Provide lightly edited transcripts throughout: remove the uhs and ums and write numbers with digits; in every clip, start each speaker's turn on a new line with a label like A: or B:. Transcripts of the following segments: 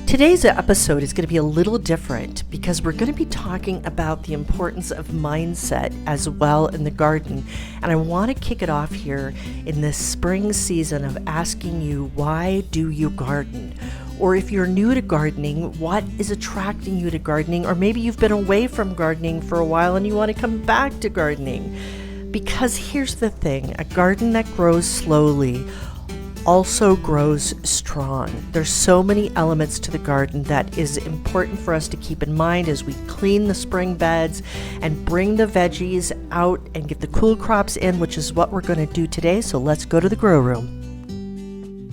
A: Today's episode is going to be a little different because we're going to be talking about the importance of mindset as well in the garden. And I want to kick it off here in this spring season of asking you, why do you garden? Or if you're new to gardening, what is attracting you to gardening? Or maybe you've been away from gardening for a while and you want to come back to gardening. Because here's the thing, a garden that grows slowly also grows strong. There's so many elements to the garden that is important for us to keep in mind as we clean the spring beds and bring the veggies out and get the cool crops in, which is what we're going to do today. So let's go to the grow room.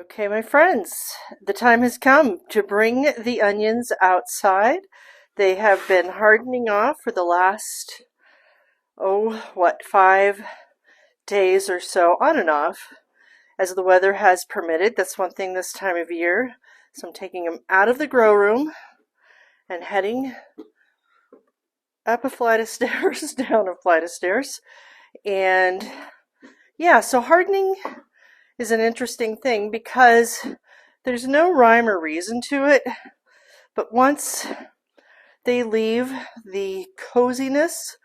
A: Okay, my friends, the time has come to bring the onions outside. They have been hardening off for the last, 5 days or so, on and off, as the weather has permitted. That's one thing this time of year. So I'm taking them out of the grow room and heading up a flight of stairs, down a flight of stairs. And yeah, so hardening is an interesting thing because there's no rhyme or reason to it. But once they leave the coziness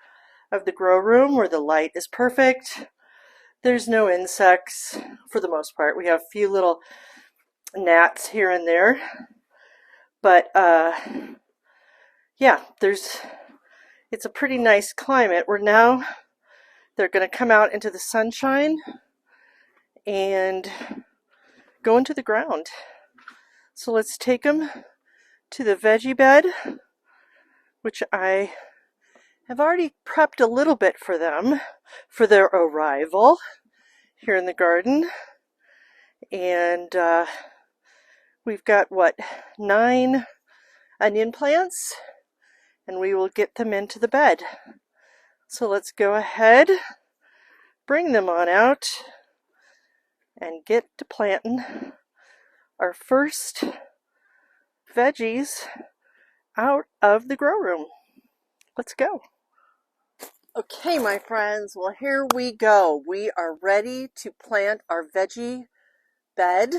A: of the grow room where the light is perfect, there's no insects for the most part. We have a few little gnats here and there. But yeah, it's a pretty nice climate where now they're going to come out into the sunshine and go into the ground. So let's take them to the veggie bed, which I have already prepped a little bit for them for their arrival here in the garden. And we've got 9 onion plants, and we will get them into the bed. So let's go ahead, bring them on out, and get to planting our first veggies out of the grow room. Let's go. Okay, my friends, well, here we go. We are ready to plant our veggie bed,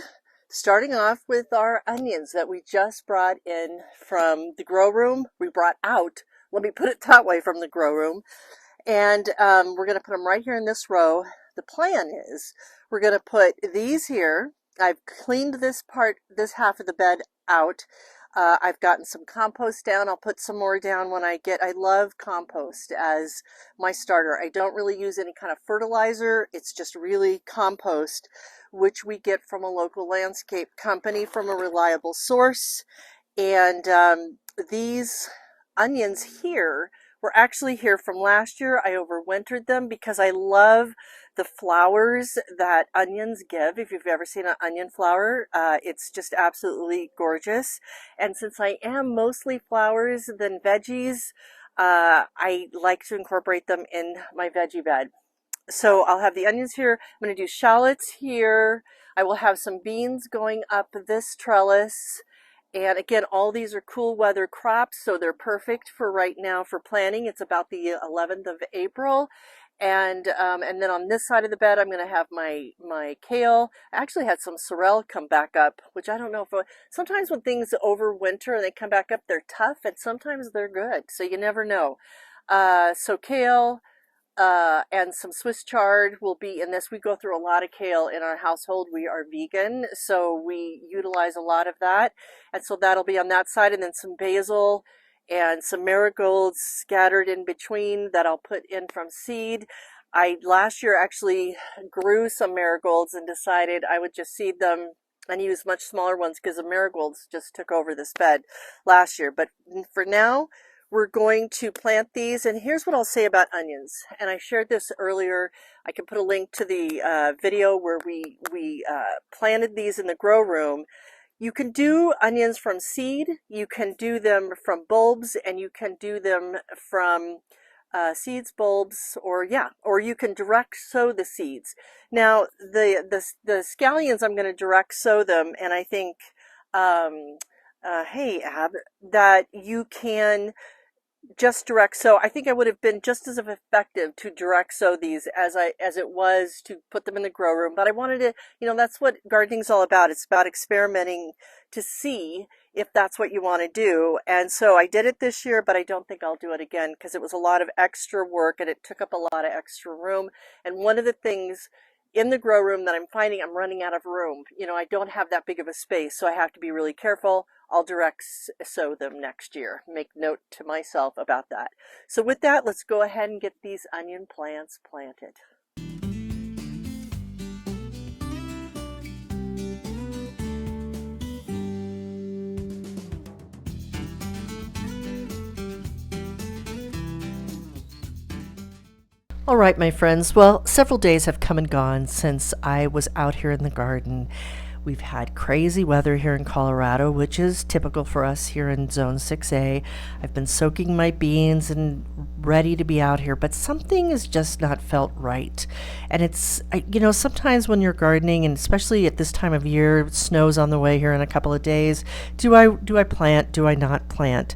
A: starting off with our onions that we just brought in from the grow room. We brought out, let me put it that way, from the grow room. And we're going to put them right here in this row. The plan is we're going to put these here. I've cleaned this half of the bed out. I've gotten some compost down. I'll put some more down when I love compost as my starter. I don't really use any kind of fertilizer. It's just really compost, which we get from a local landscape company from a reliable source. And these onions here were actually here from last year. I overwintered them because I love the flowers that onions give. If you've ever seen an onion flower, it's just absolutely gorgeous. And since I am mostly flowers than veggies, I like to incorporate them in my veggie bed. So I'll have the onions here. I'm going to do shallots here. I will have some beans going up this trellis. And again, all these are cool weather crops, so they're perfect for right now for planting. It's about the 11th of April. And then on this side of the bed, I'm going to have my kale. I actually had some sorrel come back up, which I don't know if, sometimes when things overwinter and they come back up, they're tough, and sometimes they're good. So you never know. So kale and some Swiss chard will be in this. We go through a lot of kale in our household. We are vegan, so we utilize a lot of that. And so that'll be on that side, and then some basil and some marigolds scattered in between that I'll put in from seed. I last year actually grew some marigolds and decided I would just seed them and use much smaller ones because the marigolds just took over this bed last year. But for now, we're going to plant these. And here's what I'll say about onions. And I shared this earlier. I can put a link to the video where we planted these in the grow room. You can do onions from seed, you can do them from bulbs, and you can do them from seeds, bulbs, or you can direct sow the seeds. Now, the scallions, I'm going to direct sow them, and I think, hey, Ab, that you can just direct sow. I think I would have been just as effective to direct sow these as it was to put them in the grow room. But I wanted to, that's what gardening's all about. It's about experimenting to see if that's what you want to do. And so I did it this year, but I don't think I'll do it again because it was a lot of extra work and it took up a lot of extra room. And one of the things in the grow room that I'm finding, I'm running out of room. I don't have that big of a space, so I have to be really careful. I'll direct sow them next year. Make note to myself about that. So with that, let's go ahead and get these onion plants planted. All right, my friends. Well, several days have come and gone since I was out here in the garden. We've had crazy weather here in Colorado, which is typical for us here in Zone 6A. I've been soaking my beans and ready to be out here, but something has just not felt right. And it's, sometimes when you're gardening, and especially at this time of year, snow's on the way here in a couple of days, do I plant? Do I not plant?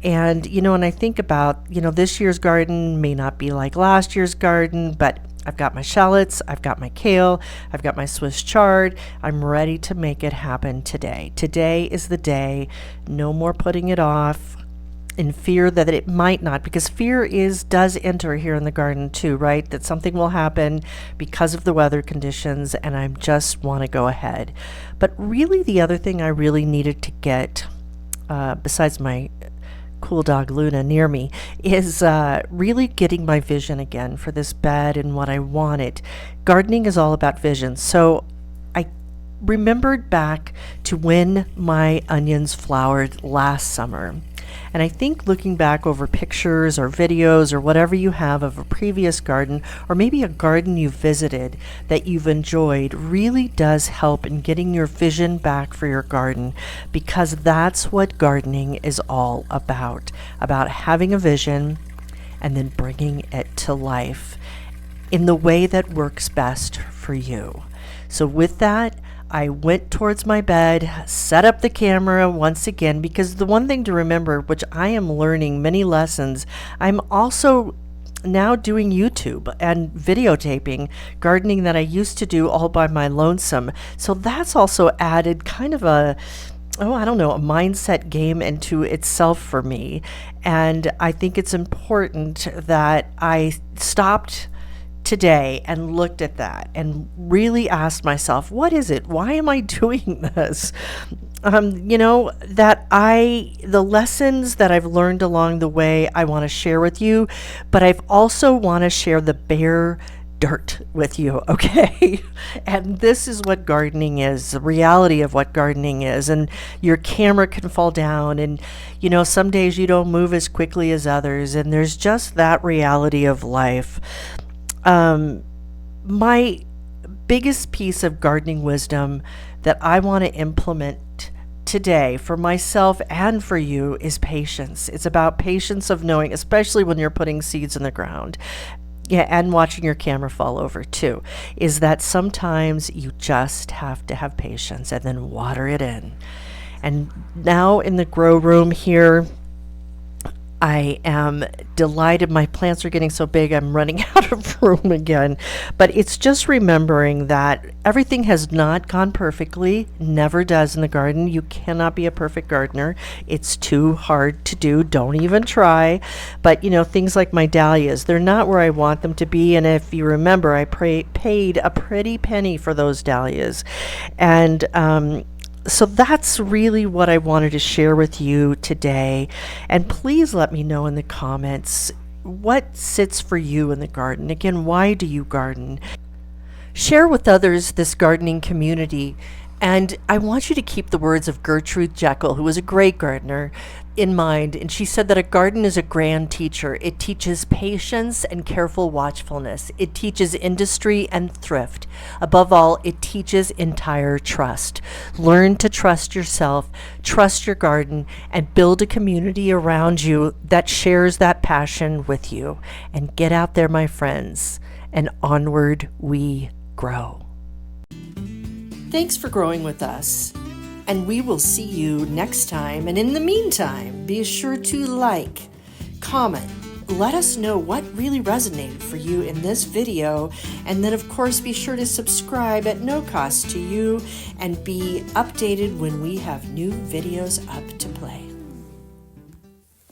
A: And, when I think about, this year's garden may not be like last year's garden, but I've got my shallots, I've got my kale, I've got my Swiss chard. I'm ready to make it happen today. Today is the day. No more putting it off in fear that it might not, because fear does enter here in the garden too, right? That something will happen because of the weather conditions, and I just want to go ahead. But really, the other thing I really needed to get, besides my cool dog Luna near me, is really getting my vision again for this bed and what I wanted. Gardening is all about vision. So I remembered back to when my onions flowered last summer. And I think looking back over pictures or videos or whatever you have of a previous garden, or maybe a garden you visited that you've enjoyed, really does help in getting your vision back for your garden, because that's what gardening is all about having a vision and then bringing it to life in the way that works best for you. So with that, I went towards my bed, set up the camera once again, because the one thing to remember, which I am learning many lessons, I'm also now doing YouTube and videotaping gardening that I used to do all by my lonesome. So that's also added kind of a mindset game into itself for me. And I think it's important that I stopped today and looked at that and really asked myself, what is it? Why am I doing this? The lessons that I've learned along the way, I want to share with you, but I've also want to share the bare dirt with you, okay? And this is what gardening is, the reality of what gardening is. And your camera can fall down, and some days you don't move as quickly as others, and there's just that reality of life. My biggest piece of gardening wisdom that I want to implement today for myself and for you is patience. It's about patience of knowing, especially when you're putting seeds in the ground. Yeah, and watching your camera fall over too, is that sometimes you just have to have patience and then water it in. And now in the grow room here, I am delighted. My plants are getting so big, I'm running out of room again. But it's just remembering that everything has not gone perfectly, never does in the garden. You cannot be a perfect gardener. It's too hard to do. Don't even try. But, things like my dahlias, they're not where I want them to be. And if you remember, I paid a pretty penny for those dahlias. And, so that's really what I wanted to share with you today. And please let me know in the comments what sits for you in the garden. Again, why do you garden? Share with others this gardening community. And I want you to keep the words of Gertrude Jekyll, who was a great gardener, in mind. And she said that a garden is a grand teacher. It teaches patience and careful watchfulness. It teaches industry and thrift. Above all, it teaches entire trust. Learn to trust yourself, trust your garden, and build a community around you that shares that passion with you. And get out there, my friends, and onward we grow. Thanks for growing with us, and we will see you next time. And in the meantime, be sure to like,
B: comment. Let us know what really resonated for you in this video, and then of course be sure to subscribe at no cost to you and be updated when we have new videos up to play.